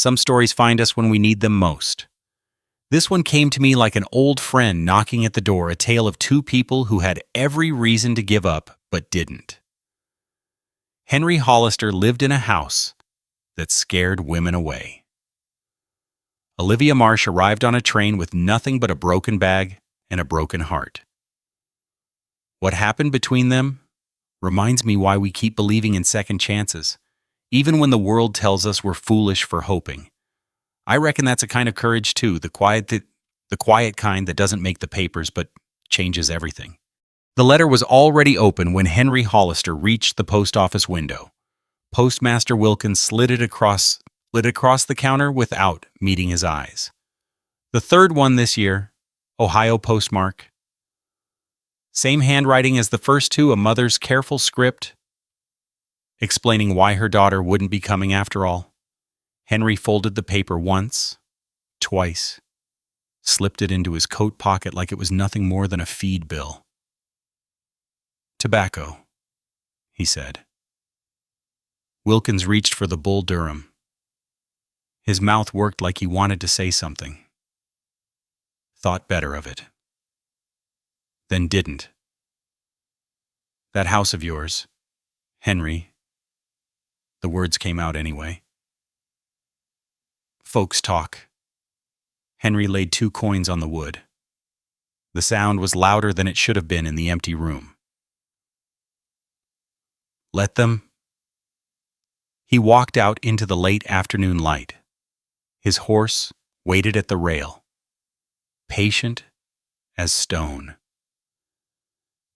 Some stories find us when we need them most. This one came to me like an old friend knocking at the door, a tale of two people who had every reason to give up but didn't. Henry Hollister lived in a house that scared women away. Olivia Marsh arrived on a train with nothing but a broken bag and a broken heart. What happened between them reminds me why we keep believing in second chances, even when the world tells us we're foolish for hoping. I reckon that's a kind of courage too, the quiet kind that doesn't make the papers but changes everything. The letter was already open when Henry Hollister reached the post office window. Postmaster Wilkins slid it across the counter without meeting his eyes. The third one this year, Ohio postmark. Same handwriting as the first two, a mother's careful script explaining why her daughter wouldn't be coming after all. Henry folded the paper once, twice, slipped it into his coat pocket like it was nothing more than a feed bill. "Tobacco," he said. Wilkins reached for the Bull Durham. His mouth worked like he wanted to say something. Thought better of it. Then didn't. "That house of yours, Henry." The words came out anyway. "Folks talk." Henry laid 2 coins on the wood. The sound was louder than it should have been in the empty room. "Let them." He walked out into the late afternoon light. His horse waited at the rail, patient as stone.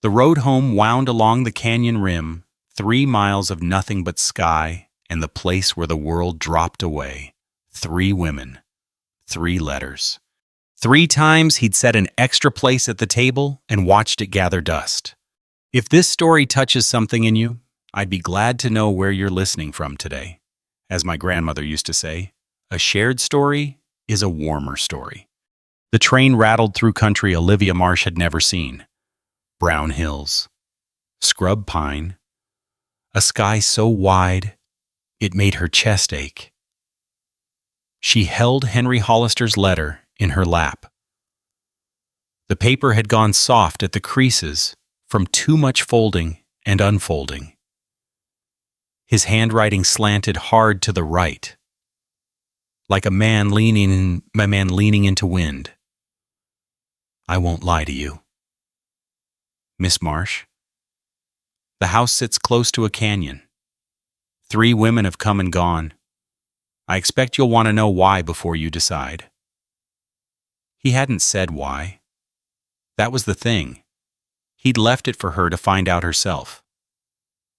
The road home wound along the canyon rim, 3 miles of nothing but sky and the place where the world dropped away. 3 women, 3 letters. 3 times he'd set an extra place at the table and watched it gather dust. If this story touches something in you, I'd be glad to know where you're listening from today. As my grandmother used to say, a shared story is a warmer story. The train rattled through country Olivia Marsh had never seen. Brown hills, scrub pine, a sky so wide it made her chest ache. She held Henry Hollister's letter in her lap. The paper had gone soft at the creases from too much folding and unfolding. His handwriting slanted hard to the right, like a man leaning into wind. "I won't lie to you, Miss Marsh. The house sits close to a canyon. 3 women have come and gone. I expect you'll want to know why before you decide." He hadn't said why. That was the thing. He'd left it for her to find out herself.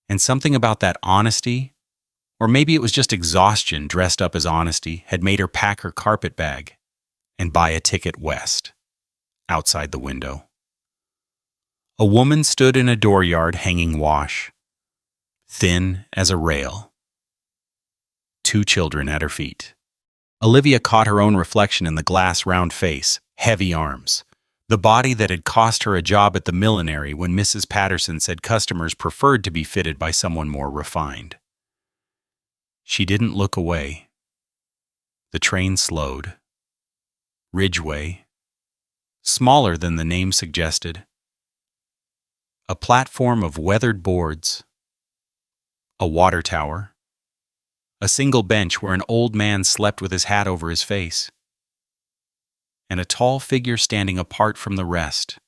And something about that honesty, or maybe it was just exhaustion dressed up as honesty, had made her pack her carpet bag and buy a ticket west, outside the window. A woman stood in a dooryard hanging wash, thin as a rail. 2 children at her feet. Olivia caught her own reflection in the glass round face, heavy arms, the body that had cost her a job at the millinery when Mrs. Patterson said customers preferred to be fitted by someone more refined. She didn't look away. The train slowed. Ridgeway, smaller than the name suggested. A platform of weathered boards. A water tower. A single bench where an old man slept with his hat over his face. And a tall figure standing apart from the rest.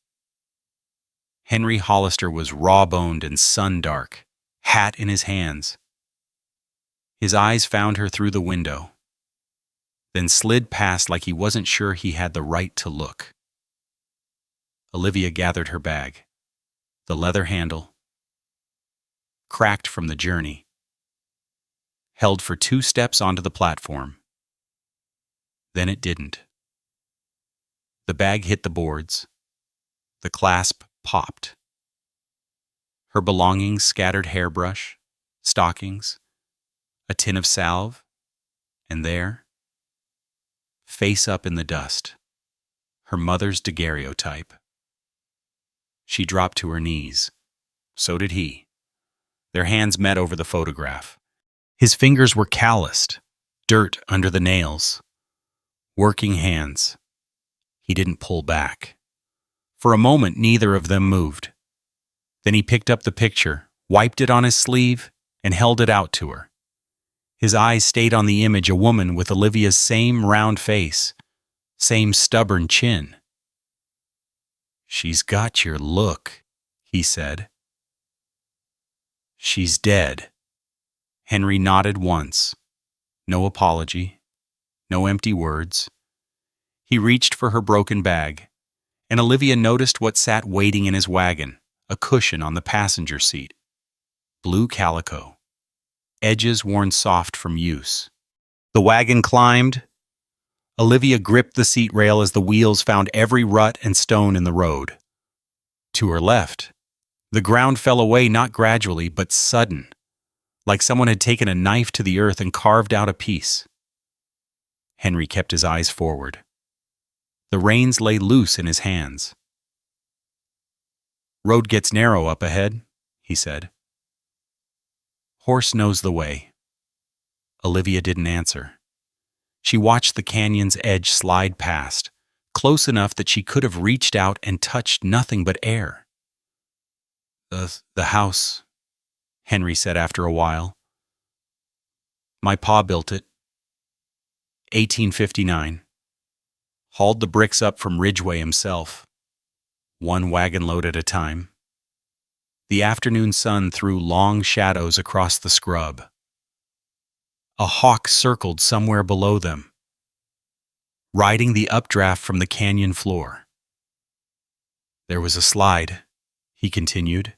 Henry Hollister was raw-boned and sun-dark, hat in his hands. His eyes found her through the window, then slid past like he wasn't sure he had the right to look. Olivia gathered her bag, the leather handle, cracked from the journey, held for 2 steps onto the platform. Then it didn't. The bag hit the boards. The clasp popped. Her belongings scattered: hairbrush, stockings, a tin of salve, and there, face up in the dust, her mother's daguerreotype. She dropped to her knees. So did he. Their hands met over the photograph. His fingers were calloused, dirt under the nails. Working hands. He didn't pull back. For a moment, neither of them moved. Then he picked up the picture, wiped it on his sleeve, and held it out to her. His eyes stayed on the image, a woman with Olivia's same round face, same stubborn chin. "She's got your look," he said. "She's dead." Henry nodded once. No apology. No empty words. He reached for her broken bag, and Olivia noticed what sat waiting in his wagon, a cushion on the passenger seat. Blue calico. Edges worn soft from use. The wagon climbed. Olivia gripped the seat rail as the wheels found every rut and stone in the road. To her left, the ground fell away not gradually, but sudden, like someone had taken a knife to the earth and carved out a piece. Henry kept his eyes forward. The reins lay loose in his hands. "Road gets narrow up ahead," he said. "Horse knows the way." Olivia didn't answer. She watched the canyon's edge slide past, close enough that she could have reached out and touched nothing but air. The house," Henry said after a while. "My pa built it. 1859. Hauled the bricks up from Ridgeway himself, one wagon load at a time. The afternoon sun threw long shadows across the scrub. A hawk circled somewhere below them, riding the updraft from the canyon floor. There was a slide," he continued.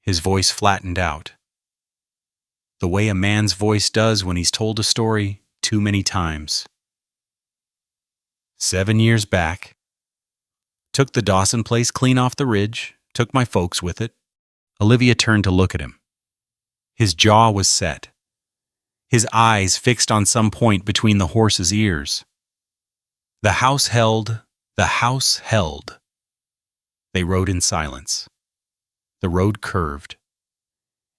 His voice flattened out, the way a man's voice does when he's told a story too many times. 7 years back. Took the Dawson place clean off the ridge, took my folks with it." Olivia turned to look at him. His jaw was set, his eyes fixed on some point between the horse's ears. The house held. They rode in silence. The road curved,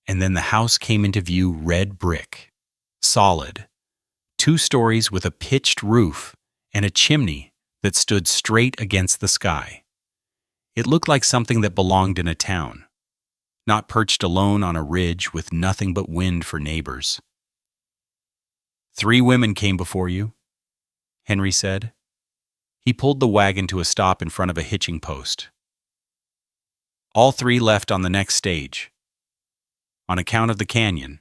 and then the house came into view, red brick, solid, 2 stories with a pitched roof and a chimney that stood straight against the sky. It looked like something that belonged in a town, not perched alone on a ridge with nothing but wind for neighbors. 3 women came before you," Henry said. He pulled the wagon to a stop in front of a hitching post. "All 3 left on the next stage. On account of the canyon.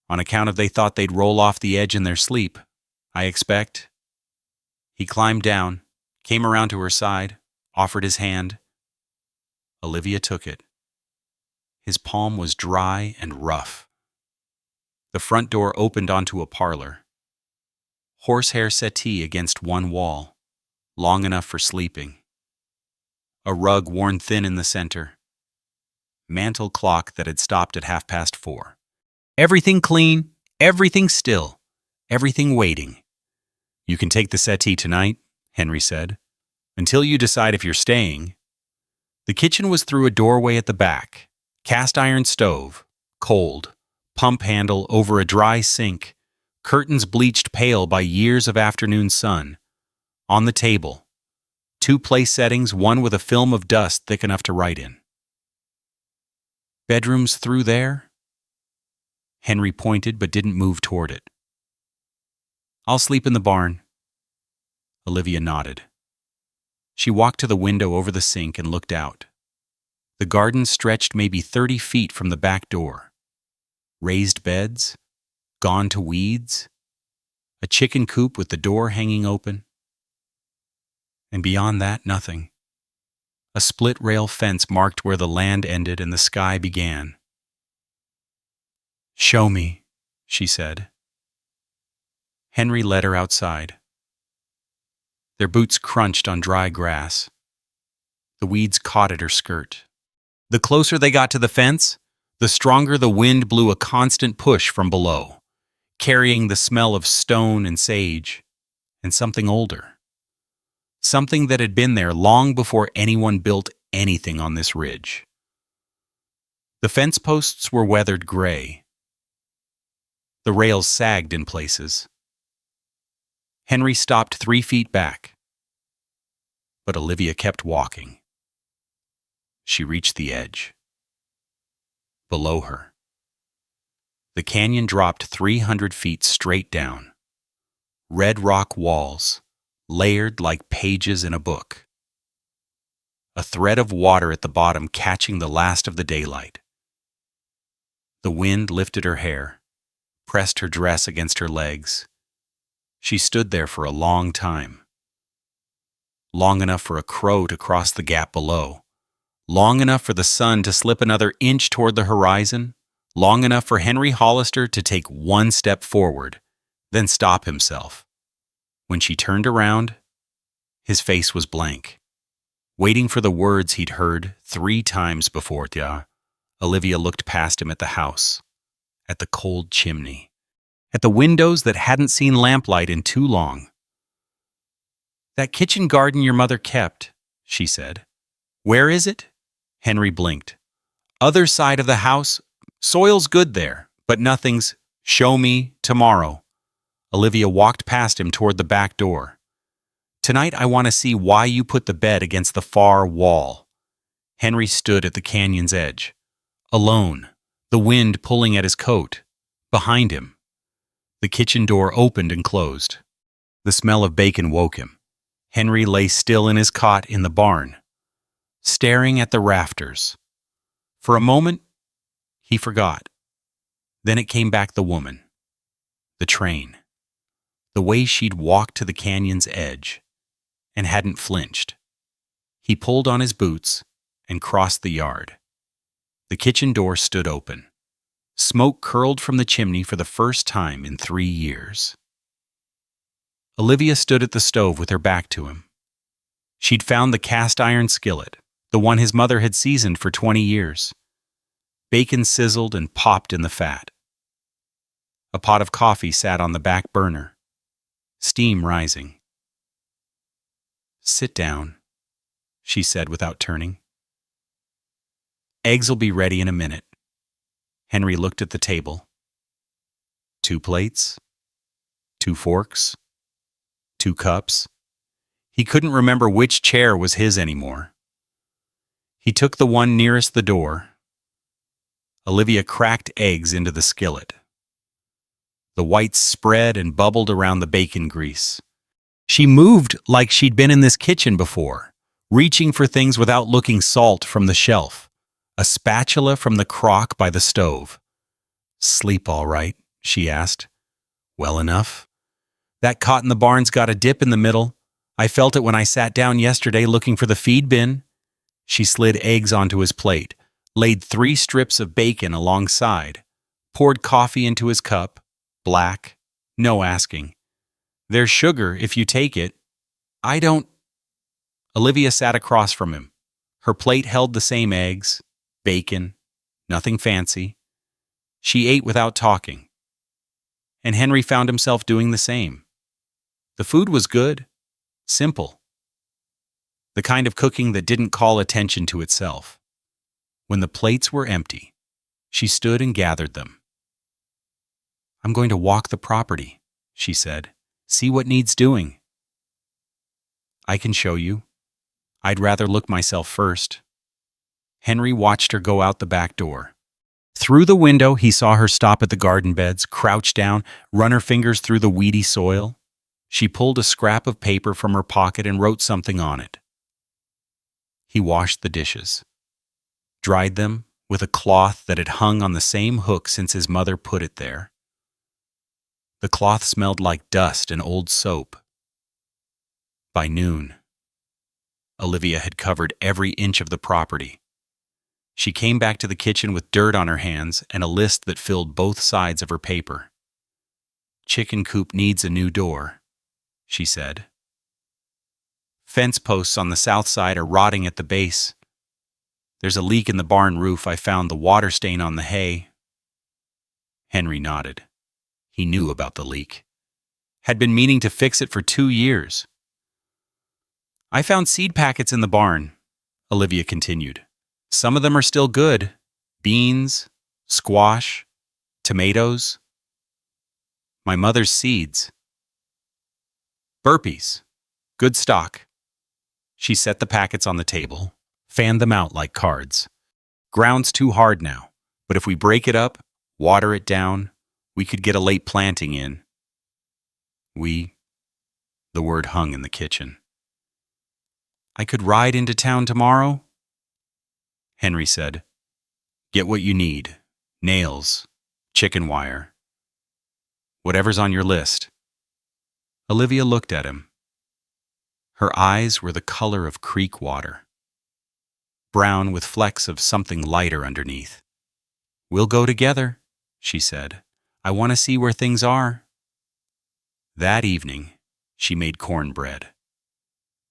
On account of they thought they'd roll off the edge in their sleep, I expect." He climbed down, came around to her side, offered his hand. Olivia took it. His palm was dry and rough. The front door opened onto a parlor. Horsehair settee against one wall, long enough for sleeping. A rug worn thin in the center. Mantel clock that had stopped at 4:30. Everything clean, everything still, everything waiting. "You can take the settee tonight," Henry said, "until you decide if you're staying." The kitchen was through a doorway at the back. Cast iron stove, cold, pump handle over a dry sink, curtains bleached pale by years of afternoon sun. On the table, 2 place settings, one with a film of dust thick enough to write in. "Bedrooms through there?" Henry pointed but didn't move toward it. "I'll sleep in the barn." Olivia nodded. She walked to the window over the sink and looked out. The garden stretched maybe 30 feet from the back door. Raised beds, gone to weeds, a chicken coop with the door hanging open. And beyond that, nothing. A split rail fence marked where the land ended and the sky began. "Show me," she said. Henry led her outside. Their boots crunched on dry grass. The weeds caught at her skirt. The closer they got to the fence, the stronger the wind blew a constant push from below, carrying the smell of stone and sage, and something older. Something that had been there long before anyone built anything on this ridge. The fence posts were weathered gray. The rails sagged in places. Henry stopped 3 feet back, but Olivia kept walking. She reached the edge. Below her, the canyon dropped 300 feet straight down. Red rock walls, layered like pages in a book. A thread of water at the bottom catching the last of the daylight. The wind lifted her hair, pressed her dress against her legs. She stood there for a long time. Long enough for a crow to cross the gap below. Long enough for the sun to slip another inch toward the horizon. Long enough for Henry Hollister to take 1 step forward, then stop himself. When she turned around, his face was blank, waiting for the words he'd heard 3 times before. Olivia looked past him at the house, at the cold chimney, at the windows that hadn't seen lamplight in too long. "That kitchen garden your mother kept," she said. "Where is it?" Henry blinked. "Other side of the house. Soil's good there, but nothing's. Show me tomorrow." Olivia walked past him toward the back door. "Tonight I want to see why you put the bed against the far wall." Henry stood at the canyon's edge, alone, the wind pulling at his coat. Behind him, the kitchen door opened and closed. The smell of bacon woke him. Henry lay still in his cot in the barn, staring at the rafters. For a moment, he forgot. Then it came back: the woman, the train, the way she'd walked to the canyon's edge and hadn't flinched. He pulled on his boots and crossed the yard. The kitchen door stood open. Smoke curled from the chimney for the first time in 3 years. Olivia stood at the stove with her back to him. She'd found the cast iron skillet, the one his mother had seasoned for 20 years. Bacon sizzled and popped in the fat. A pot of coffee sat on the back burner, steam rising. "Sit down," she said without turning. "Eggs'll be ready in a minute." Henry looked at the table. 2 plates, 2 forks, 2 cups. He couldn't remember which chair was his anymore. He took the one nearest the door. Olivia cracked eggs into the skillet. The whites spread and bubbled around the bacon grease. She moved like she'd been in this kitchen before, reaching for things without looking: salt from the shelf, a spatula from the crock by the stove. "Sleep all right?" she asked. "Well enough. That cot in the barn's got a dip in the middle. I felt it when I sat down yesterday looking for the feed bin." She slid eggs onto his plate, laid 3 strips of bacon alongside, poured coffee into his cup, black, no asking. "There's sugar if you take it." "I don't." Olivia sat across from him. Her plate held the same eggs, bacon, nothing fancy. She ate without talking. And Henry found himself doing the same. The food was good, simple. The kind of cooking that didn't call attention to itself. When the plates were empty, she stood and gathered them. "I'm going to walk the property," she said. "See what needs doing." "I can show you. I'd rather look myself first." Henry watched her go out the back door. Through the window, he saw her stop at the garden beds, crouch down, run her fingers through the weedy soil. She pulled a scrap of paper from her pocket and wrote something on it. He washed the dishes, dried them with a cloth that had hung on the same hook since his mother put it there. The cloth smelled like dust and old soap. By noon, Olivia had covered every inch of the property. She came back to the kitchen with dirt on her hands and a list that filled both sides of her paper. "Chicken coop needs a new door," she said. "Fence posts on the south side are rotting at the base. There's a leak in the barn roof. I found the water stain on the hay." Henry nodded. He knew about the leak. Had been meaning to fix it for 2 years. "I found seed packets in the barn," Olivia continued. "Some of them are still good. Beans, squash, tomatoes." My mother's seeds. Burpees. Good stock. She set the packets on the table, fanned them out like cards. Ground's too hard now, but if we break it up, water it down, we could get a late planting in. The word hung in the kitchen. I could ride into town tomorrow? Henry said. Get what you need. Nails, chicken wire, whatever's on your list. Olivia looked at him. Her eyes were the color of creek water, brown with flecks of something lighter underneath. We'll go together, she said. I want to see where things are. That evening, she made cornbread.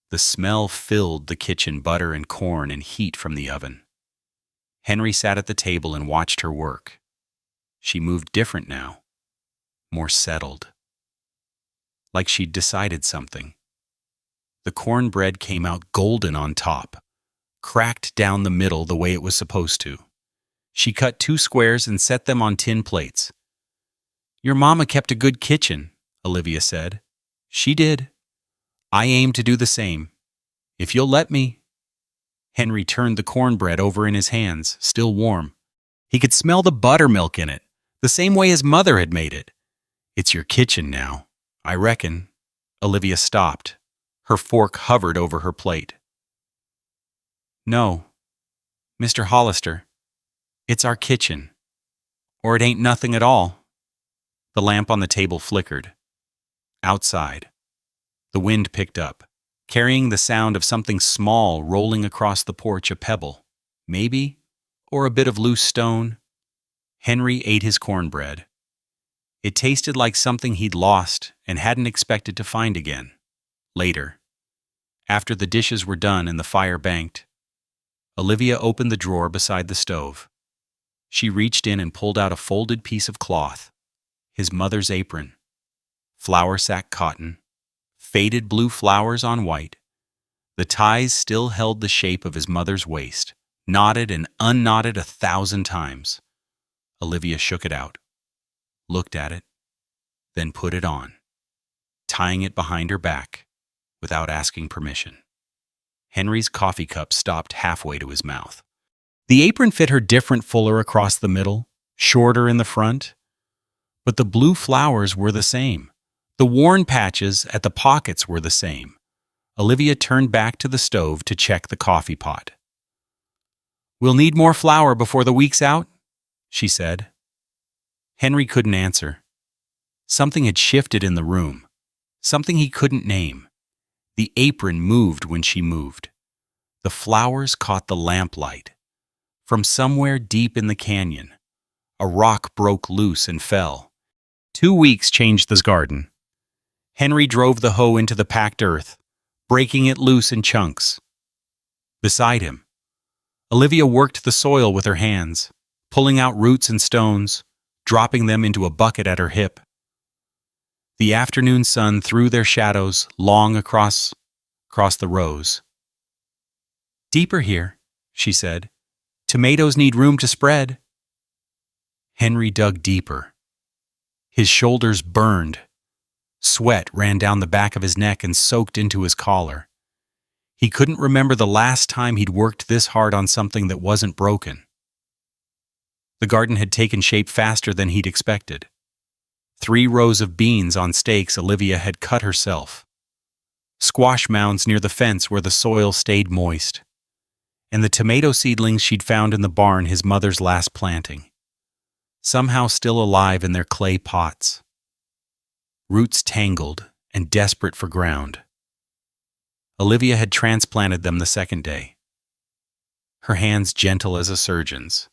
The smell filled the kitchen, butter and corn and heat from the oven. Henry sat at the table and watched her work. She moved different now, more settled, like she'd decided something. The cornbread came out golden on top, cracked down the middle the way it was supposed to. She cut 2 squares and set them on tin plates. Your mama kept a good kitchen, Olivia said. She did. I aim to do the same, if you'll let me. Henry turned the cornbread over in his hands, still warm. He could smell the buttermilk in it, the same way his mother had made it. It's your kitchen now, I reckon. Olivia stopped. Her fork hovered over her plate. No, Mr. Hollister, it's our kitchen. Or it ain't nothing at all. The lamp on the table flickered. Outside, the wind picked up, carrying the sound of something small rolling across the porch, a pebble, maybe, or a bit of loose stone. Henry ate his cornbread. It tasted like something he'd lost and hadn't expected to find again. Later, after the dishes were done and the fire banked, Olivia opened the drawer beside the stove. She reached in and pulled out a folded piece of cloth, his mother's apron, flour sack cotton, faded blue flowers on white. The ties still held the shape of his mother's waist, knotted and unknotted 1,000 times. Olivia shook it out, looked at it, then put it on, tying it behind her back without asking permission. Henry's coffee cup stopped halfway to his mouth. The apron fit her different, fuller across the middle, shorter in the front, but the blue flowers were the same. The worn patches at the pockets were the same. Olivia turned back to the stove to check the coffee pot. We'll need more flour before the week's out, she said. Henry couldn't answer. Something had shifted in the room, something he couldn't name. The apron moved when she moved. The flowers caught the lamplight. From somewhere deep in the canyon, a rock broke loose and fell. 2 weeks changed this garden. Henry drove the hoe into the packed earth, breaking it loose in chunks. Beside him, Olivia worked the soil with her hands, pulling out roots and stones, dropping them into a bucket at her hip. The afternoon sun threw their shadows long across the rows. Deeper here, she said. Tomatoes need room to spread. Henry dug deeper. His shoulders burned. Sweat ran down the back of his neck and soaked into his collar. He couldn't remember the last time he'd worked this hard on something that wasn't broken. The garden had taken shape faster than he'd expected. 3 rows of beans on stakes Olivia had cut herself. Squash mounds near the fence where the soil stayed moist. And the tomato seedlings she'd found in the barn, his mother's last planting, somehow still alive in their clay pots. Roots tangled and desperate for ground. Olivia had transplanted them the second day, her hands gentle as a surgeon's.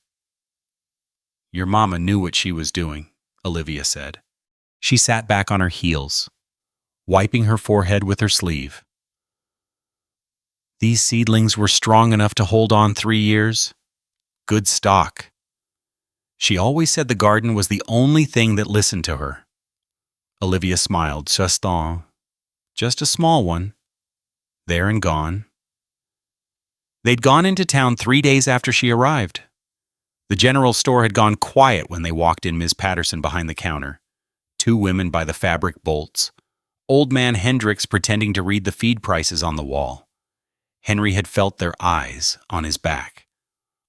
Your mama knew what she was doing, Olivia said. She sat back on her heels, wiping her forehead with her sleeve. These seedlings were strong enough to hold on 3 years. Good stock. She always said the garden was the only thing that listened to her. Olivia smiled. Just a small one. There and gone. They'd gone into town 3 days after she arrived. The general store had gone quiet when they walked in, Ms. Patterson behind the counter. two women by the fabric bolts, old man Hendricks pretending to read the feed prices on the wall. Henry had felt their eyes on his back,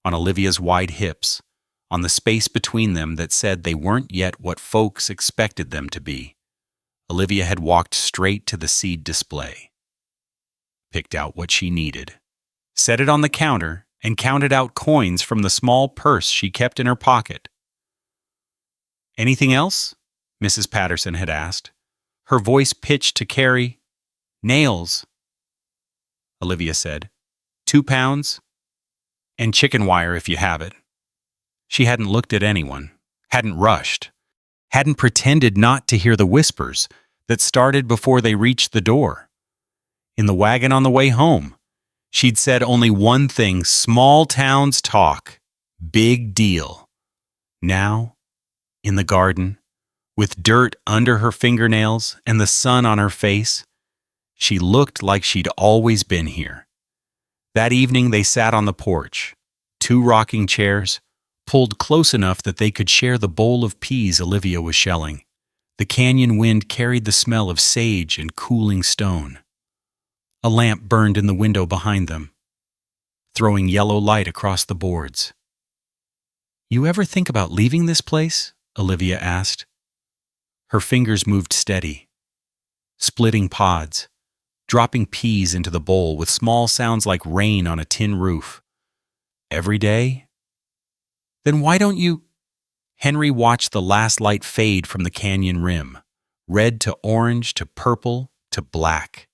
on Olivia's wide hips, on the space between them that said they weren't yet what folks expected them to be. Olivia had walked straight to the seed display, picked out what she needed, set it on the counter, and counted out coins from the small purse she kept in her pocket. "Anything else?" Mrs. Patterson had asked, her voice pitched to carry. "Nails," Olivia said. £2, and chicken wire if you have it. She hadn't looked at anyone, hadn't rushed, hadn't pretended not to hear the whispers that started before they reached the door. In the wagon on the way home, she'd said only one thing: small towns talk, big deal. Now, in the garden, with dirt under her fingernails and the sun on her face, she looked like she'd always been here. That evening they sat on the porch, two rocking chairs, pulled close enough that they could share the bowl of peas Olivia was shelling. The canyon wind carried the smell of sage and cooling stone. A lamp burned in the window behind them, throwing yellow light across the boards. "You ever think about leaving this place?" Olivia asked. Her fingers moved steady, splitting pods, dropping peas into the bowl with small sounds like rain on a tin roof. "Every day? Then why don't you—" Henry watched the last light fade from the canyon rim, red to orange to purple to black.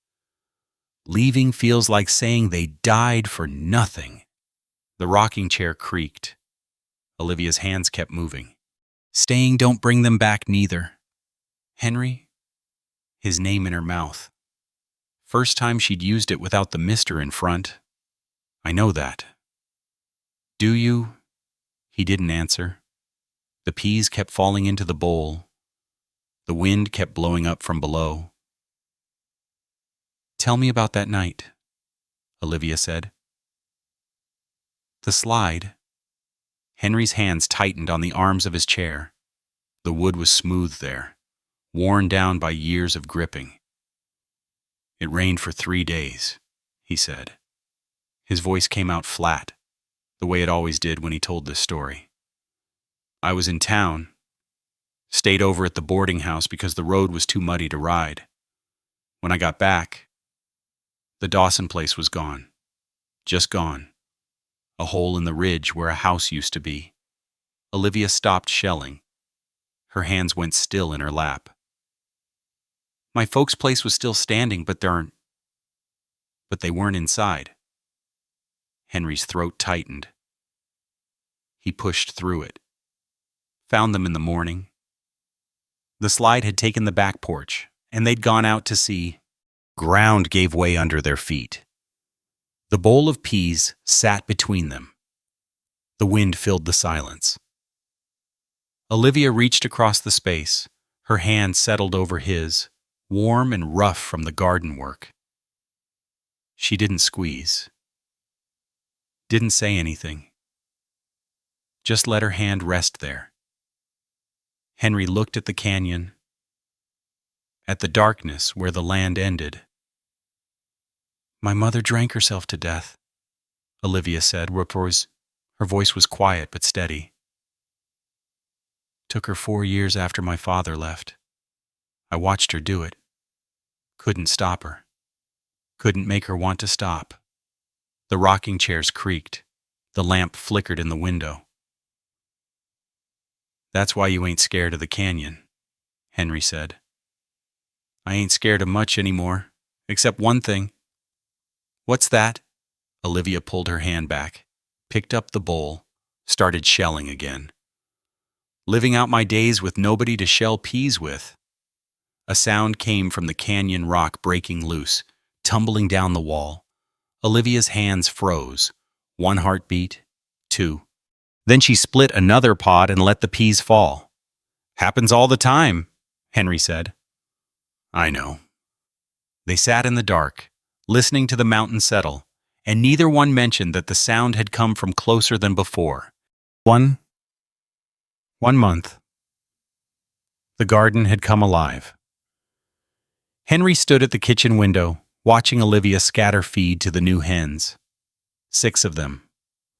"Leaving feels like saying they died for nothing." The rocking chair creaked. Olivia's hands kept moving. "Staying don't bring them back neither." Henry? His name in her mouth. First time she'd used it without the mister in front. "I know that." "Do you?" He didn't answer. The peas kept falling into the bowl. The wind kept blowing up from below. "Tell me about that night," Olivia said. "The slide." Henry's hands tightened on the arms of his chair. The wood was smooth there, worn down by years of gripping. "It rained for 3 days," he said. His voice came out flat, the way it always did when he told this story. "I was in town, stayed over at the boarding house because the road was too muddy to ride. When I got back, the Dawson place was gone. Just gone. A hole in the ridge where a house used to be." Olivia stopped shelling. Her hands went still in her lap. "My folks' place was still standing, but they weren't inside." Henry's throat tightened. He pushed through it. Found them in the morning. The slide had taken the back porch, and they'd gone out to sea. Ground gave way under their feet. The bowl of peas sat between them. The wind filled the silence. Olivia reached across the space, her hand settled over his, warm and rough from the garden work. She didn't squeeze. Didn't say anything. Just let her hand rest there. Henry looked at the canyon, at the darkness where the land ended. "My mother drank herself to death," Olivia said. Her voice was quiet but steady. "Took her 4 years after my father left. I watched her do it. Couldn't stop her. Couldn't make her want to stop." The rocking chairs creaked. The lamp flickered in the window. "That's why you ain't scared of the canyon," Henry said. "I ain't scared of much anymore, except one thing." "What's that?" Olivia pulled her hand back, picked up the bowl, started shelling again. "Living out my days with nobody to shell peas with." A sound came from the canyon rock breaking loose, tumbling down the wall. Olivia's hands froze. 1 heartbeat, 2. Then she split another pod and let the peas fall. "Happens all the time," Henry said. "I know." They sat in the dark, listening to the mountain settle, and neither one mentioned that the sound had come from closer than before. One month. The garden had come alive. Henry stood at the kitchen window, watching Olivia scatter feed to the new hens. 6 of them,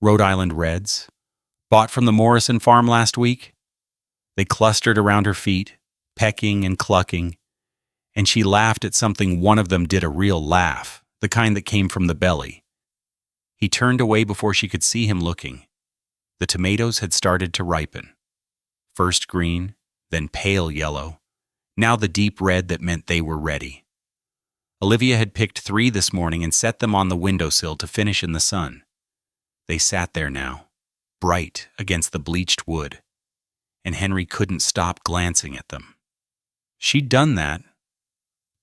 Rhode Island Reds, bought from the Morrison farm last week. They clustered around her feet, pecking and clucking, and she laughed at something one of them did, a real laugh, the kind that came from the belly. He turned away before she could see him looking. The tomatoes had started to ripen. First green, then pale yellow, now the deep red that meant they were ready. Olivia had picked 3 this morning and set them on the windowsill to finish in the sun. They sat there now, bright against the bleached wood, and Henry couldn't stop glancing at them. She'd done that,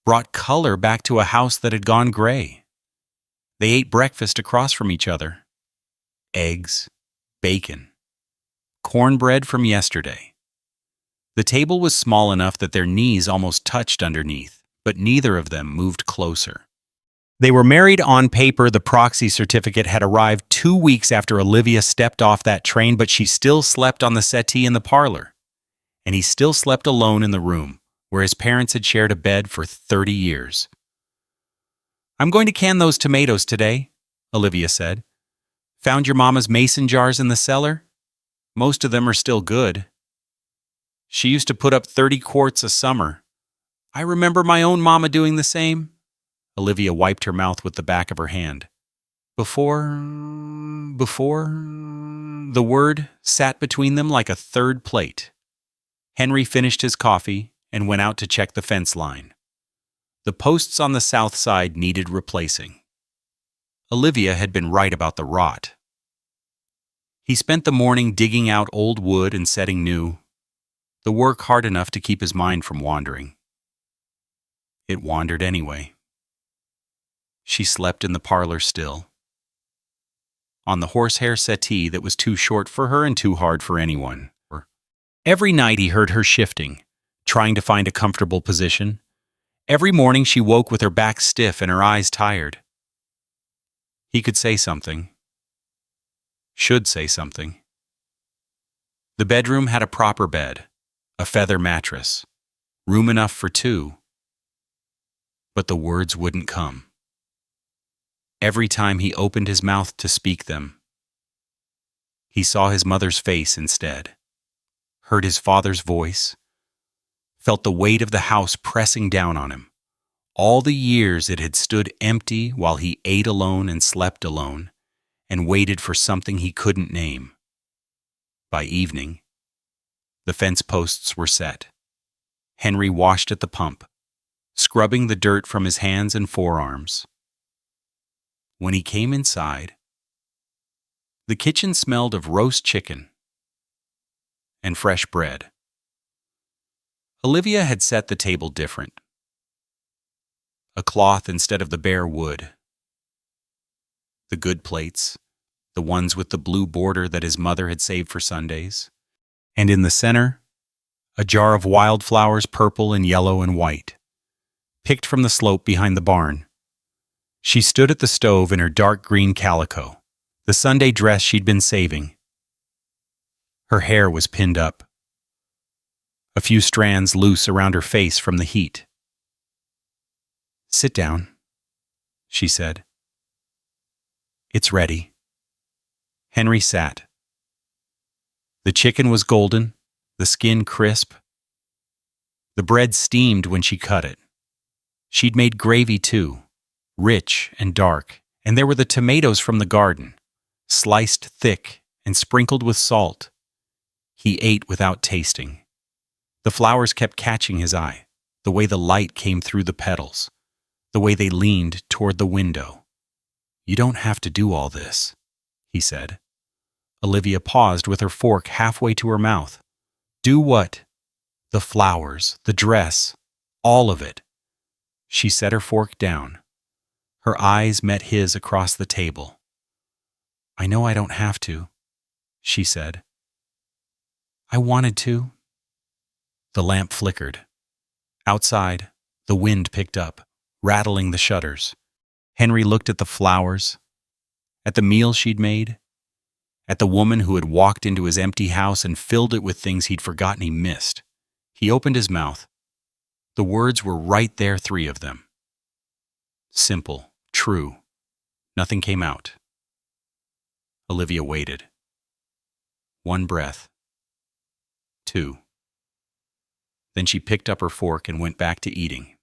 brought color back to a house that had gone gray. They ate breakfast across from each other. Eggs, bacon, cornbread from yesterday. The table was small enough that their knees almost touched underneath, but neither of them moved closer. They were married on paper. The proxy certificate had arrived 2 weeks after Olivia stepped off that train, but she still slept on the settee in the parlor. And he still slept alone in the room, where his parents had shared a bed for 30 years. "I'm going to can those tomatoes today," Olivia said. "Found your mama's mason jars in the cellar? Most of them are still good. She used to put up 30 quarts a summer. I remember my own mama doing the same." Olivia wiped her mouth with the back of her hand. Before, the word sat between them like a third plate. Henry finished his coffee and went out to check the fence line. The posts on the south side needed replacing. Olivia had been right about the rot. He spent the morning digging out old wood and setting new, the work hard enough to keep his mind from wandering. It wandered anyway. She slept in the parlor still, on the horsehair settee that was too short for her and too hard for anyone. Every night he heard her shifting, trying to find a comfortable position. Every morning she woke with her back stiff and her eyes tired. He could say something. Should say something. The bedroom had a proper bed, a feather mattress, room enough for 2. But the words wouldn't come. Every time he opened his mouth to speak them, he saw his mother's face instead, heard his father's voice, felt the weight of the house pressing down on him. All the years it had stood empty while he ate alone and slept alone and waited for something he couldn't name. By evening, the fence posts were set. Henry washed at the pump, scrubbing the dirt from his hands and forearms. When he came inside, the kitchen smelled of roast chicken and fresh bread. Olivia had set the table different. A cloth instead of the bare wood. The good plates, the ones with the blue border that his mother had saved for Sundays. And in the center, a jar of wildflowers, purple and yellow and white, picked from the slope behind the barn. She stood at the stove in her dark green calico, the Sunday dress she'd been saving. Her hair was pinned up, a few strands loose around her face from the heat. "Sit down," she said. "It's ready." Henry sat. The chicken was golden, the skin crisp. The bread steamed when she cut it. She'd made gravy too, rich and dark, and there were the tomatoes from the garden, sliced thick and sprinkled with salt. He ate without tasting. The flowers kept catching his eye, the way the light came through the petals, the way they leaned toward the window. "You don't have to do all this," he said. Olivia paused with her fork halfway to her mouth. "Do what?" "The flowers, the dress, all of it." She set her fork down. Her eyes met his across the table. "I know I don't have to," she said. "I wanted to." The lamp flickered. Outside, the wind picked up, rattling the shutters. Henry looked at the flowers, at the meal she'd made, at the woman who had walked into his empty house and filled it with things he'd forgotten he missed. He opened his mouth. The words were right there, 3 of them. Simple, true. Nothing came out. Olivia waited. 1 breath. 2. Then she picked up her fork and went back to eating.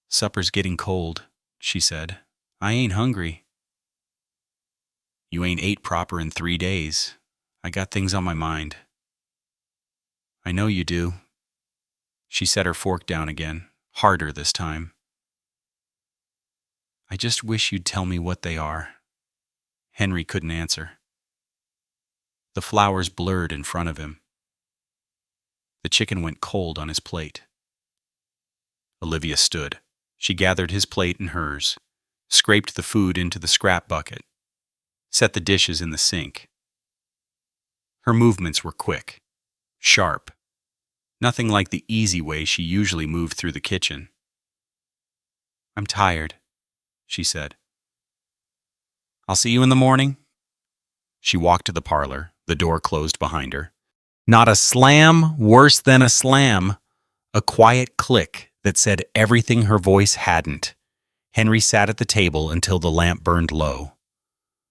"Supper's getting cold," she said. "I ain't hungry." "You ain't ate proper in 3 days. I got things on my mind." "I know you do." She set her fork down again, harder this time. "I just wish you'd tell me what they are." Henry couldn't answer. The flowers blurred in front of him. The chicken went cold on his plate. Olivia stood. She gathered his plate in hers, scraped the food into the scrap bucket, set the dishes in the sink. Her movements were quick, sharp, nothing like the easy way she usually moved through the kitchen. "I'm tired," she said. "I'll see you in the morning." She walked to the parlor, the door closed behind her. Not a slam, worse than a slam. A quiet click that said everything her voice hadn't. Henry sat at the table until the lamp burned low.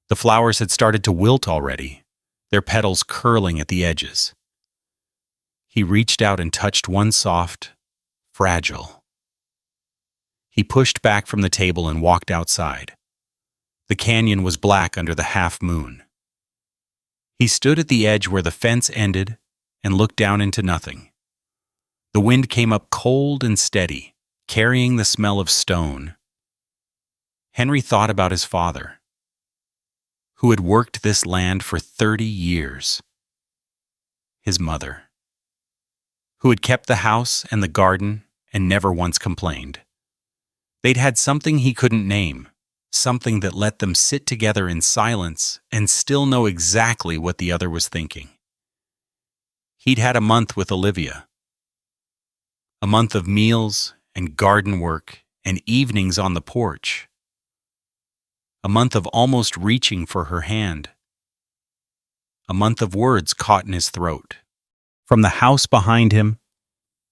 The flowers had started to wilt already, their petals curling at the edges. He reached out and touched one soft, fragile. He pushed back from the table and walked outside. The canyon was black under the half moon. He stood at the edge where the fence ended and looked down into nothing. The wind came up cold and steady, carrying the smell of stone. Henry thought about his father, who had worked this land for 30 years. His mother, who had kept the house and the garden and never once complained. They'd had something he couldn't name, something that let them sit together in silence and still know exactly what the other was thinking. He'd had a month with Olivia. A month of meals and garden work and evenings on the porch. A month of almost reaching for her hand. A month of words caught in his throat. From the house behind him,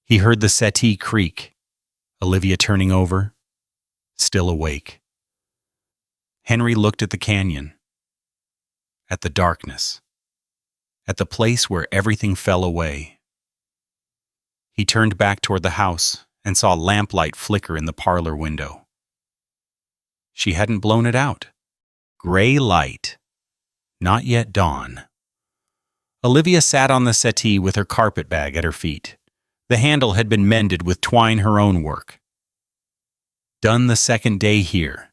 he heard the settee creak, Olivia turning over, still awake. Henry looked at the canyon, at the darkness, at the place where everything fell away. He turned back toward the house and saw lamplight flicker in the parlor window. She hadn't blown it out. Gray light. Not yet dawn. Olivia sat on the settee with her carpet bag at her feet. The handle had been mended with twine, her own work. Done the second day here.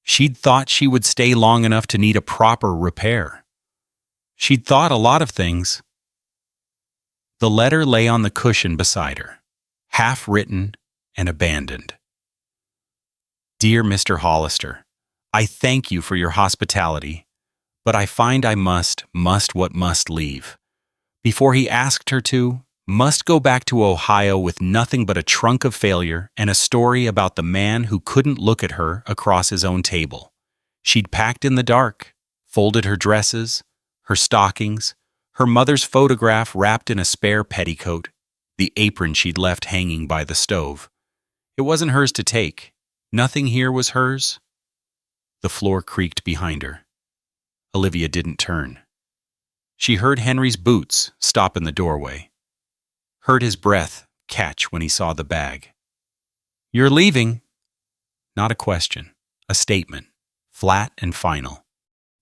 She'd thought she would stay long enough to need a proper repair. She'd thought a lot of things. The letter lay on the cushion beside her, half-written and abandoned. "Dear Mr. Hollister, I thank you for your hospitality, but I find I must what must leave. Before he asked her to, must go back to Ohio with nothing but a trunk of failure and a story about the man who couldn't look at her across his own table. She'd packed in the dark, folded her dresses, her stockings, her mother's photograph wrapped in a spare petticoat, the apron she'd left hanging by the stove. It wasn't hers to take. Nothing here was hers." The floor creaked behind her. Olivia didn't turn. She heard Henry's boots stop in the doorway, heard his breath catch when he saw the bag. "You're leaving?" Not a question, a statement, flat and final.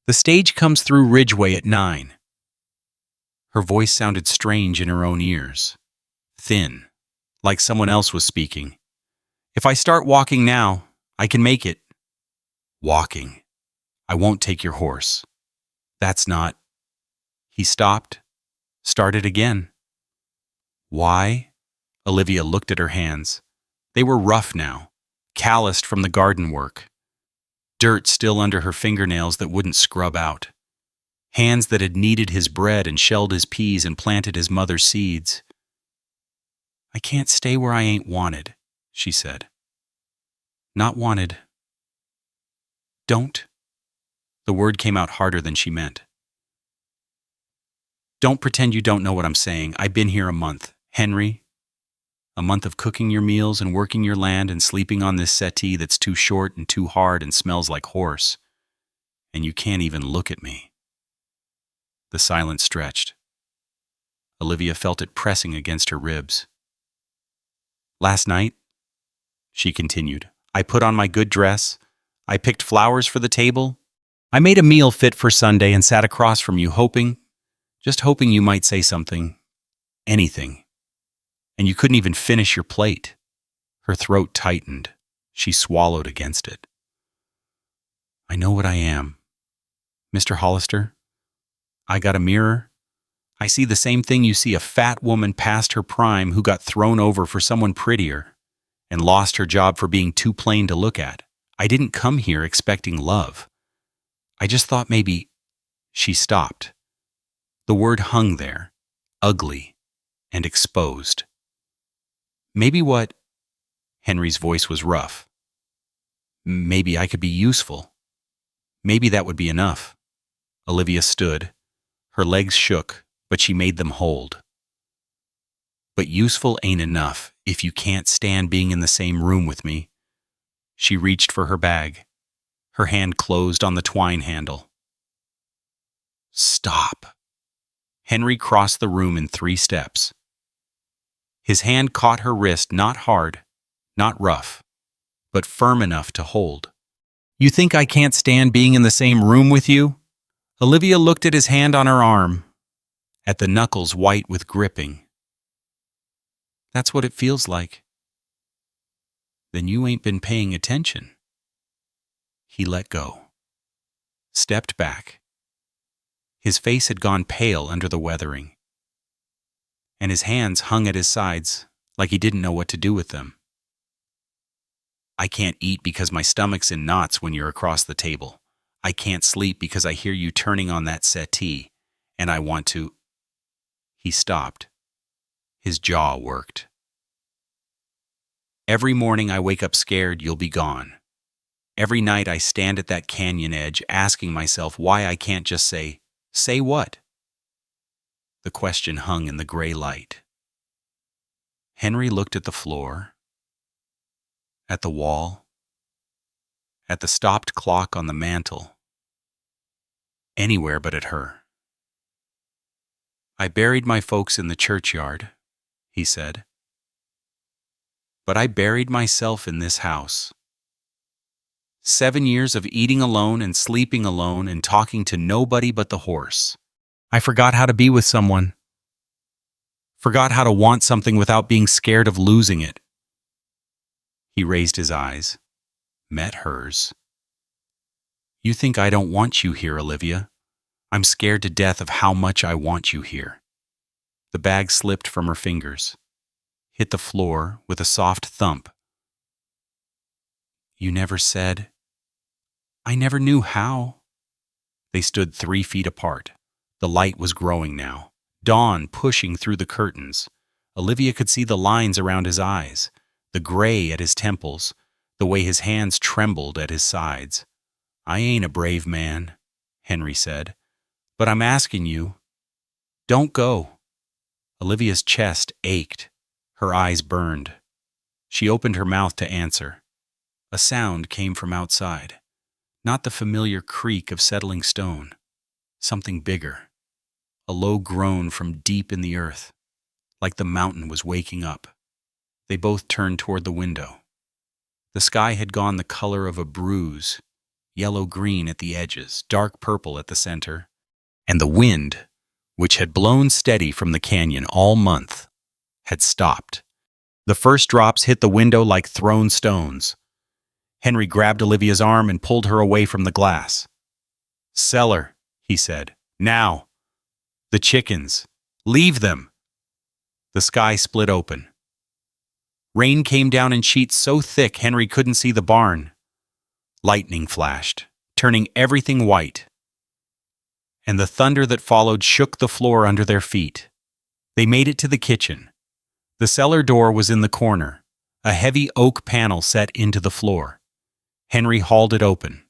"The stage comes through Ridgeway at 9. Her voice sounded strange in her own ears, thin, like someone else was speaking. "If I start walking now, I can make it." "Walking. I won't take your horse. That's not—" He stopped, started again. "Why?" Olivia looked at her hands. They were rough now, calloused from the garden work. Dirt still under her fingernails that wouldn't scrub out. Hands that had kneaded his bread and shelled his peas and planted his mother's seeds. "I can't stay where I ain't wanted," she said. "Not wanted." "Don't." The word came out harder than she meant. Don't pretend you don't know what I'm saying. I've been here a month. Henry, a month of cooking your meals and working your land and sleeping on this settee that's too short and too hard and smells like horse. And you can't even look at me. The silence stretched. Olivia felt it pressing against her ribs. Last night, she continued, I put on my good dress. I picked flowers for the table. I made a meal fit for Sunday and sat across from you just hoping you might say something, anything. And you couldn't even finish your plate. Her throat tightened. She swallowed against it. I know what I am. Mr. Hollister, I got a mirror. I see the same thing you see, a fat woman past her prime who got thrown over for someone prettier and lost her job for being too plain to look at. I didn't come here expecting love. I just thought maybe... She stopped. The word hung there, ugly and exposed. Maybe what... Henry's voice was rough. Maybe I could be useful. Maybe that would be enough. Olivia stood. Her legs shook, but she made them hold. But useful ain't enough if you can't stand being in the same room with me. She reached for her bag. Her hand closed on the twine handle. Stop. Henry crossed the room in 3 steps. His hand caught her wrist, not hard, not rough, but firm enough to hold. You think I can't stand being in the same room with you? Olivia looked at his hand on her arm, at the knuckles white with gripping. That's what it feels like. Then you ain't been paying attention. He let go, stepped back. His face had gone pale under the weathering, and his hands hung at his sides like he didn't know what to do with them. I can't eat because my stomach's in knots when you're across the table. I can't sleep because I hear you turning on that settee, and I want to... He stopped. His jaw worked. Every morning I wake up scared you'll be gone. Every night I stand at that canyon edge asking myself why I can't just say what? The question hung in the gray light. Henry looked at the floor, at the wall, at the stopped clock on the mantel, anywhere but at her. I buried my folks in the churchyard, he said. But I buried myself in this house. 7 years of eating alone and sleeping alone and talking to nobody but the horse. I forgot how to be with someone. Forgot how to want something without being scared of losing it. He raised his eyes, met hers. You think I don't want you here, Olivia? I'm scared to death of how much I want you here. The bag slipped from her fingers, hit the floor with a soft thump. You never said. I never knew how. They stood 3 feet apart. The light was growing now, dawn pushing through the curtains. Olivia could see the lines around his eyes, the gray at his temples, the way his hands trembled at his sides. I ain't a brave man, Henry said, but I'm asking you. Don't go. Olivia's chest ached. Her eyes burned. She opened her mouth to answer. A sound came from outside, not the familiar creak of settling stone. Something bigger. A low groan from deep in the earth, like the mountain was waking up. They both turned toward the window. The sky had gone the color of a bruise, yellow-green at the edges, dark purple at the center, and the wind, which had blown steady from the canyon all month, had stopped. The first drops hit the window like thrown stones. Henry grabbed Olivia's arm and pulled her away from the glass. Cellar, he said. Now. The chickens. Leave them. The sky split open. Rain came down in sheets so thick Henry couldn't see the barn. Lightning flashed, turning everything white. And the thunder that followed shook the floor under their feet. They made it to the kitchen. The cellar door was in the corner, a heavy oak panel set into the floor. Henry hauled it open.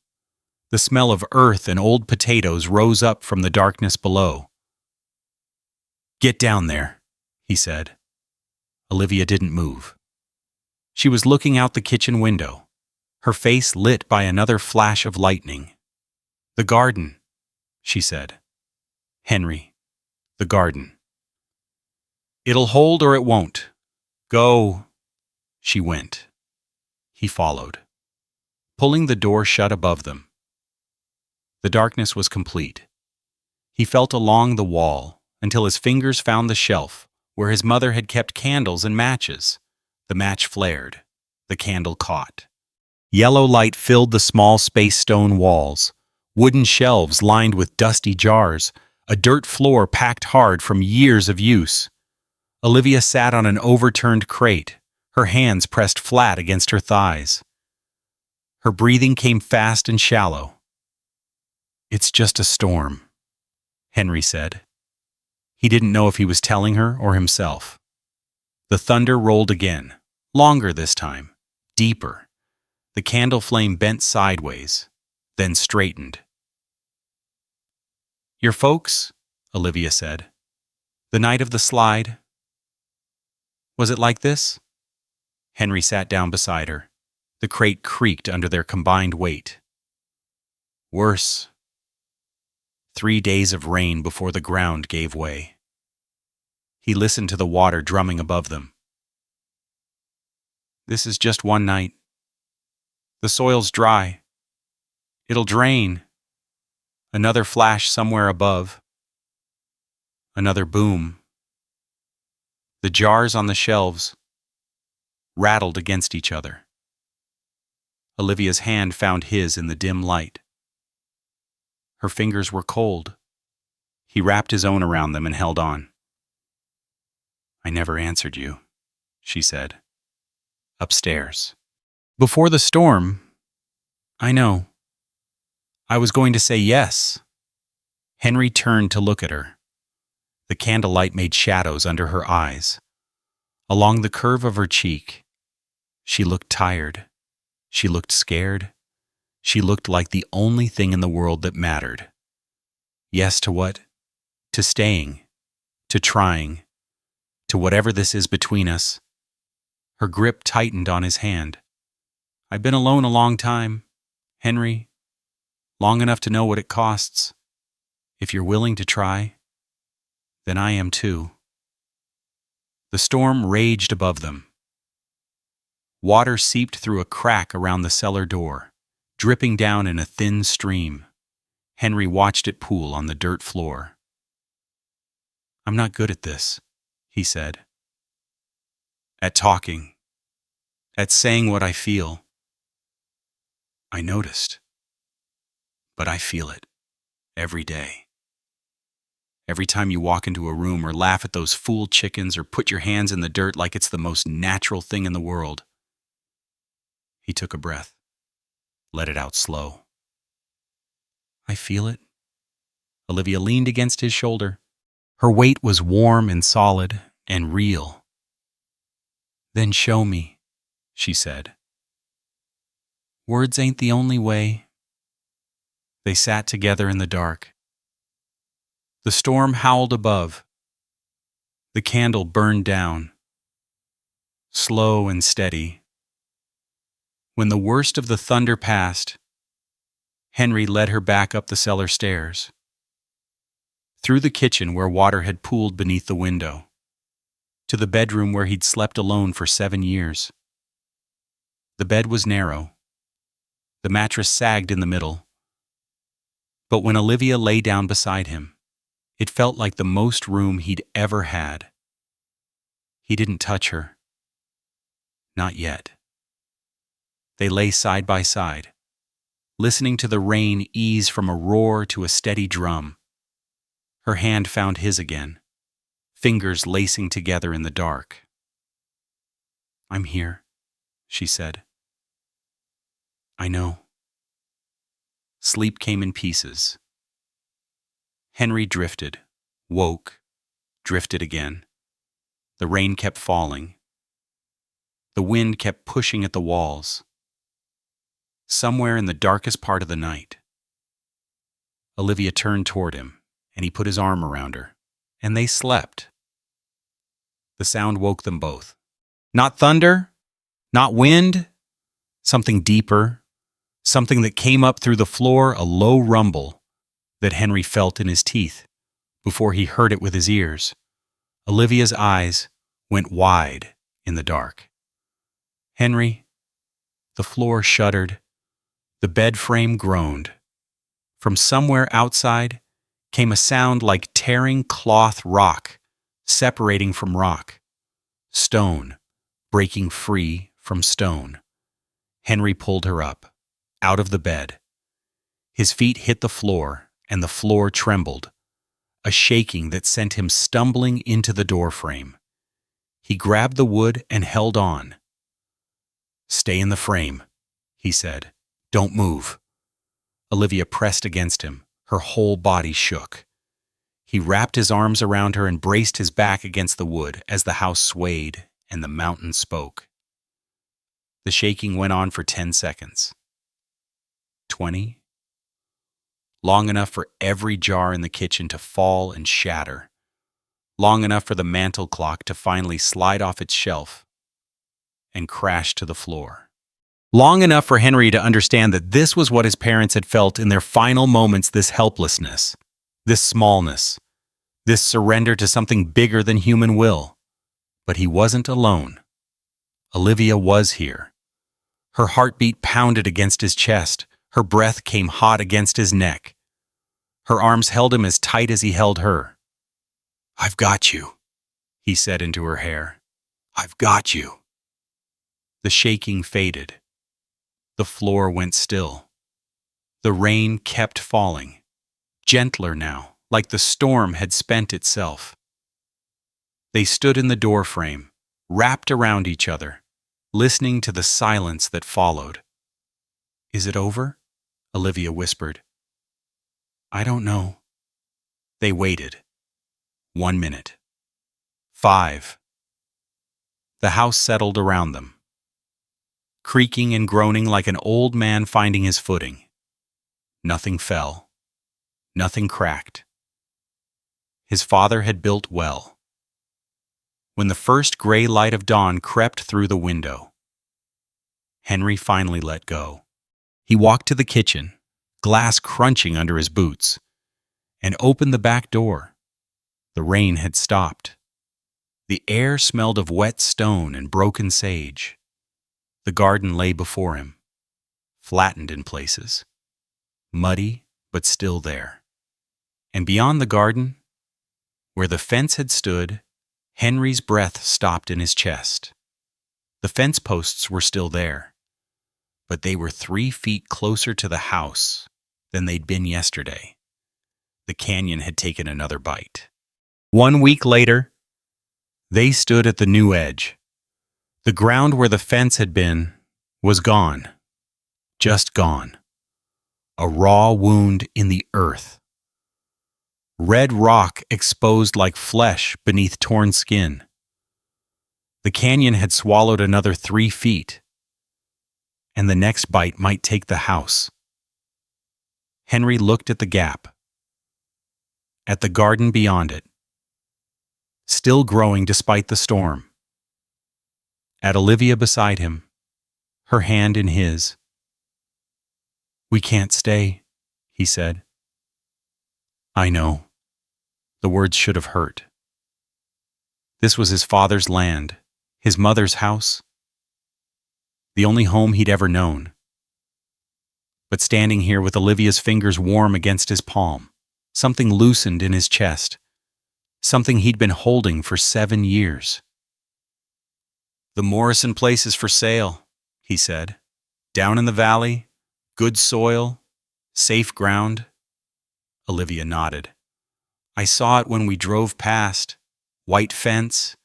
The smell of earth and old potatoes rose up from the darkness below. "Get down there," he said. Olivia didn't move. She was looking out the kitchen window, her face lit by another flash of lightning. "The garden," she said. "Henry, the garden. It'll hold or it won't. Go." She went. He followed, pulling the door shut above them. The darkness was complete. He felt along the wall until his fingers found the shelf where his mother had kept candles and matches. The match flared. The candle caught. Yellow light filled the small space stone walls, wooden shelves lined with dusty jars, a dirt floor packed hard from years of use. Olivia sat on an overturned crate, her hands pressed flat against her thighs. Her breathing came fast and shallow. "It's just a storm," Henry said. He didn't know if he was telling her or himself. The thunder rolled again, longer this time, deeper. The candle flame bent sideways, then straightened. "Your folks?" Olivia said. "The night of the slide? Was it like this?" Henry sat down beside her. The crate creaked under their combined weight. "Worse. 3 days of rain before the ground gave way." He listened to the water drumming above them. "This is just one night. The soil's dry. It'll drain." Another flash somewhere above. Another boom. The jars on the shelves rattled against each other. Olivia's hand found his in the dim light. Her fingers were cold. He wrapped his own around them and held on. "I never answered you," she said. "Upstairs. Before the storm, I know. I was going to say yes." Henry turned to look at her. The candlelight made shadows under her eyes. Along the curve of her cheek, she looked tired. She looked scared. She looked like the only thing in the world that mattered. Yes to what? To staying. To trying. To whatever this is between us. Her grip tightened on his hand. "I've been alone a long time, Henry. Long enough to know what it costs. If you're willing to try, then I am too." The storm raged above them. Water seeped through a crack around the cellar door, dripping down in a thin stream. Henry watched it pool on the dirt floor. "I'm not good at this," he said. "At talking. At saying what I feel. I noticed. But I feel it. Every day. Every time you walk into a room or laugh at those fool chickens or put your hands in the dirt like it's the most natural thing in the world." He took a breath. Let it out slow. "I feel it." Olivia leaned against his shoulder. Her weight was warm and solid and real. "Then show me," she said. "Words ain't the only way." They sat together in the dark. The storm howled above. The candle burned down, slow and steady. When the worst of the thunder passed, Henry led her back up the cellar stairs, through the kitchen where water had pooled beneath the window, to the bedroom where he'd slept alone for 7 years. The bed was narrow. The mattress sagged in the middle. But when Olivia lay down beside him, it felt like the most room he'd ever had. He didn't touch her. Not yet. They lay side by side, listening to the rain ease from a roar to a steady drum. Her hand found his again, fingers lacing together in the dark. "I'm here," she said. "I know." Sleep came in pieces. Henry drifted, woke, drifted again. The rain kept falling. The wind kept pushing at the walls. Somewhere in the darkest part of the night, Olivia turned toward him, and he put his arm around her and they slept. The sound woke them both. Not thunder, not wind, something deeper, something that came up through the floor, a low rumble that Henry felt in his teeth before he heard it with his ears. Olivia's eyes went wide in the dark. Henry, the floor shuddered, the bed frame groaned. From somewhere outside came a sound like tearing cloth rock, separating from rock, stone breaking free from stone. Henry pulled her up, out of the bed. His feet hit the floor, and the floor trembled, a shaking that sent him stumbling into the doorframe. He grabbed the wood and held on. "Stay in the frame," he said. "Don't move." Olivia pressed against him. Her whole body shook. He wrapped his arms around her and braced his back against the wood as the house swayed and the mountain spoke. The shaking went on for 10 seconds. 20. Long enough for every jar in the kitchen to fall and shatter. Long enough for the mantel clock to finally slide off its shelf and crash to the floor. Long enough for Henry to understand that this was what his parents had felt in their final moments, this helplessness, this smallness, this surrender to something bigger than human will. But he wasn't alone. Olivia was here. Her heartbeat pounded against his chest. Her breath came hot against his neck. Her arms held him as tight as he held her. "I've got you," he said into her hair. "I've got you." The shaking faded. The floor went still. The rain kept falling, gentler now, like the storm had spent itself. They stood in the doorframe, wrapped around each other, listening to the silence that followed. "Is it over?" Olivia whispered. "I don't know." They waited. 1 minute. 5. The house settled around them, creaking and groaning like an old man finding his footing. Nothing fell. Nothing cracked. His father had built well. When the first gray light of dawn crept through the window, Henry finally let go. He walked to the kitchen, glass crunching under his boots, and opened the back door. The rain had stopped. The air smelled of wet stone and broken sage. The garden lay before him, flattened in places, muddy but still there. And beyond the garden, where the fence had stood, Henry's breath stopped in his chest. The fence posts were still there, but they were 3 feet closer to the house than they'd been yesterday. The canyon had taken another bite. 1 week later, they stood at the new edge. The ground where the fence had been was gone, just gone. A raw wound in the earth. Red rock exposed like flesh beneath torn skin. The canyon had swallowed another 3 feet, and the next bite might take the house. Henry looked at the gap, at the garden beyond it, still growing despite the storm, at Olivia beside him, her hand in his. "We can't stay," he said. "I know." The words should have hurt. This was his father's land, his mother's house, the only home he'd ever known. But standing here with Olivia's fingers warm against his palm, something loosened in his chest, something he'd been holding for 7 years. "The Morrison place is for sale," he said. "Down in the valley, good soil, safe ground." Olivia nodded. "I saw it when we drove past. White fence,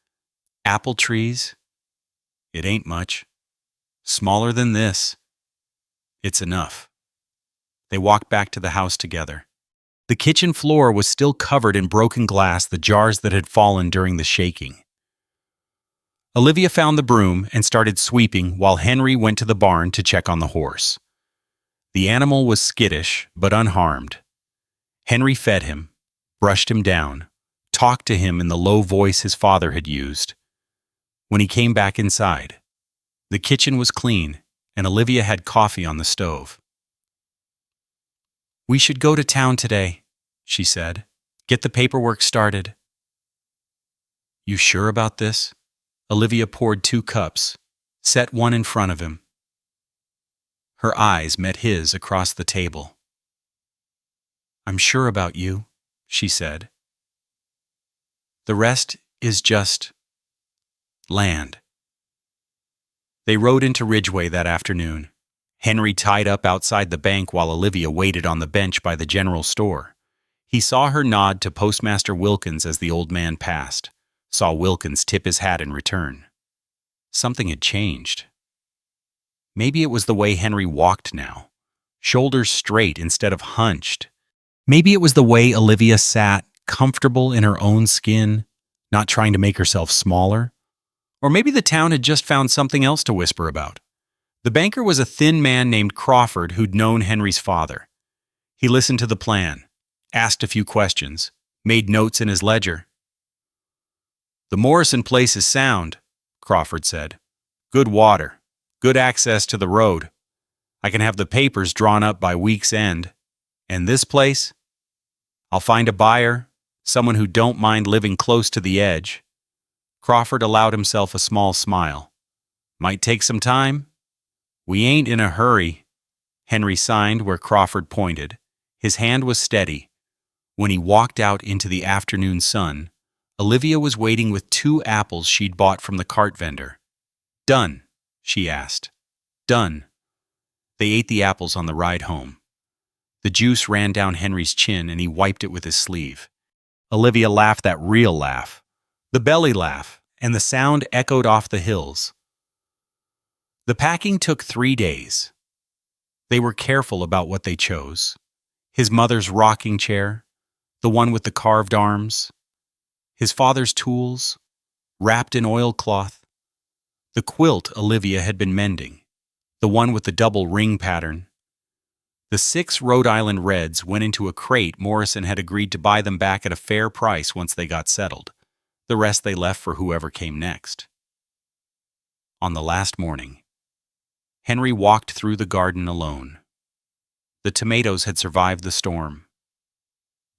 apple trees. It ain't much. Smaller than this. It's enough." They walked back to the house together. The kitchen floor was still covered in broken glass, the jars that had fallen during the shaking. Olivia found the broom and started sweeping while Henry went to the barn to check on the horse. The animal was skittish but unharmed. Henry fed him, brushed him down, talked to him in the low voice his father had used. When he came back inside, the kitchen was clean, and Olivia had coffee on the stove. "We should go to town today," she said. "Get the paperwork started." "You sure about this?" Olivia poured 2 cups, set one in front of him. Her eyes met his across the table. "I'm sure about you," she said. "The rest is just land." They rode into Ridgeway that afternoon. Henry tied up outside the bank while Olivia waited on the bench by the general store. He saw her nod to Postmaster Wilkins as the old man passed, saw Wilkins tip his hat in return. Something had changed. Maybe it was the way Henry walked now, shoulders straight instead of hunched. Maybe it was the way Olivia sat, comfortable in her own skin, not trying to make herself smaller. Or maybe the town had just found something else to whisper about. The banker was a thin man named Crawford who'd known Henry's father. He listened to the plan, asked a few questions, made notes in his ledger. "The Morrison place is sound," Crawford said. "Good water, good access to the road. I can have the papers drawn up by week's end. And this place? I'll find a buyer, someone who don't mind living close to the edge." Crawford allowed himself a small smile. "Might take some time." "We ain't in a hurry." Henry signed where Crawford pointed. His hand was steady. When he walked out into the afternoon sun, Olivia was waiting with 2 apples she'd bought from the cart vendor. "Done?" she asked. "Done." They ate the apples on the ride home. The juice ran down Henry's chin and he wiped it with his sleeve. Olivia laughed that real laugh, the belly laugh, and the sound echoed off the hills. The packing took 3 days. They were careful about what they chose. His mother's rocking chair, the one with the carved arms, his father's tools, wrapped in oilcloth, the quilt Olivia had been mending, the one with the double ring pattern. The 6 Rhode Island Reds went into a crate. Morrison had agreed to buy them back at a fair price once they got settled. The rest they left for whoever came next. On the last morning, Henry walked through the garden alone. The tomatoes had survived the storm.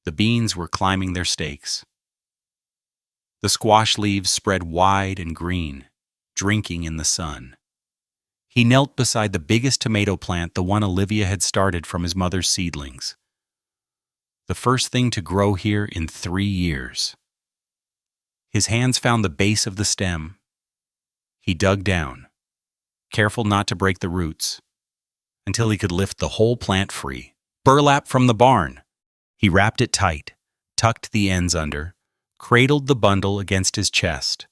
The beans were climbing their stakes. The squash leaves spread wide and green, drinking in the sun. He knelt beside the biggest tomato plant, the one Olivia had started from his mother's seedlings. The first thing to grow here in 3 years. His hands found the base of the stem. He dug down, careful not to break the roots, until he could lift the whole plant free. Burlap from the barn. He wrapped it tight, tucked the ends under, cradled the bundle against his chest.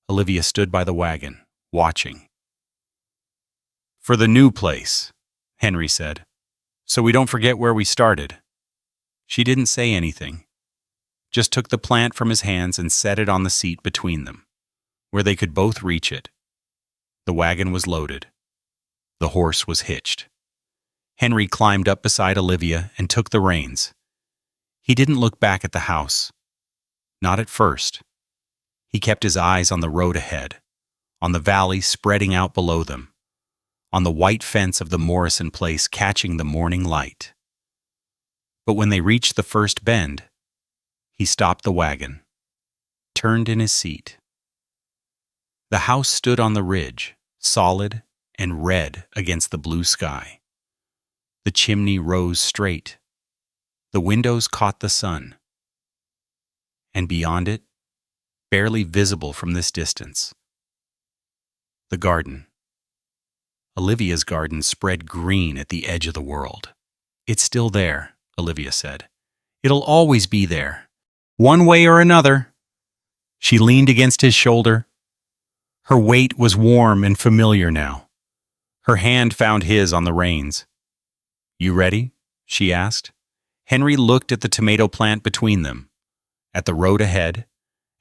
Olivia stood by the wagon, watching. "For the new place," Henry said, "so we don't forget where we started." She didn't say anything, just took the plant from his hands and set it on the seat between them, where they could both reach it. The wagon was loaded. The horse was hitched. Henry climbed up beside Olivia and took the reins. He didn't look back at the house. Not at first. He kept his eyes on the road ahead, on the valley spreading out below them, on the white fence of the Morrison place catching the morning light. But when they reached the first bend, he stopped the wagon, turned in his seat. The house stood on the ridge, solid and red against the blue sky. The chimney rose straight. The windows caught the sun. And beyond it, barely visible from this distance, the garden. Olivia's garden spread green at the edge of the world. "It's still there," Olivia said. "It'll always be there, one way or another." She leaned against his shoulder. Her weight was warm and familiar now. Her hand found his on the reins. "You ready?" she asked. Henry looked at the tomato plant between them, at the road ahead,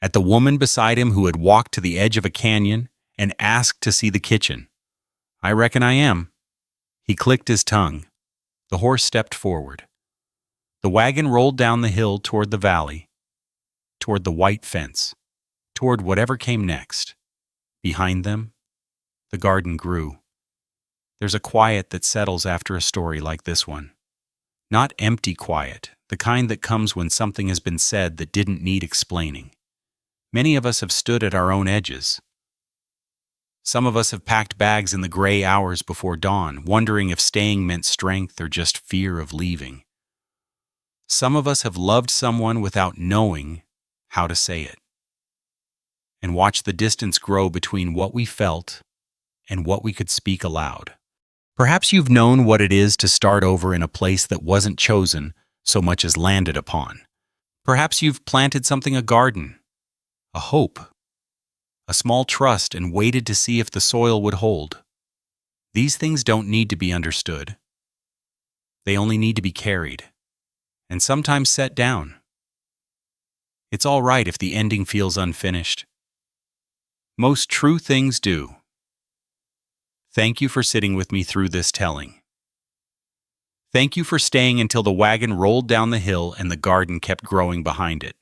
at the woman beside him who had walked to the edge of a canyon and asked to see the kitchen. "I reckon I am." He clicked his tongue. The horse stepped forward. The wagon rolled down the hill toward the valley. toward the white fence, toward whatever came next. Behind them, the garden grew. There's a quiet that settles after a story like this one. Not empty quiet, the kind that comes when something has been said that didn't need explaining. Many of us have stood at our own edges. Some of us have packed bags in the gray hours before dawn, wondering if staying meant strength or just fear of leaving. Some of us have loved someone without knowing how to say it, and watched the distance grow between what we felt and what we could speak aloud. Perhaps you've known what it is to start over in a place that wasn't chosen so much as landed upon. Perhaps you've planted something, a garden, a hope, a small trust, and waited to see if the soil would hold. These things don't need to be understood. They only need to be carried, and sometimes set down. It's all right if the ending feels unfinished. Most true things do. Thank you for sitting with me through this telling. Thank you for staying until the wagon rolled down the hill and the garden kept growing behind it.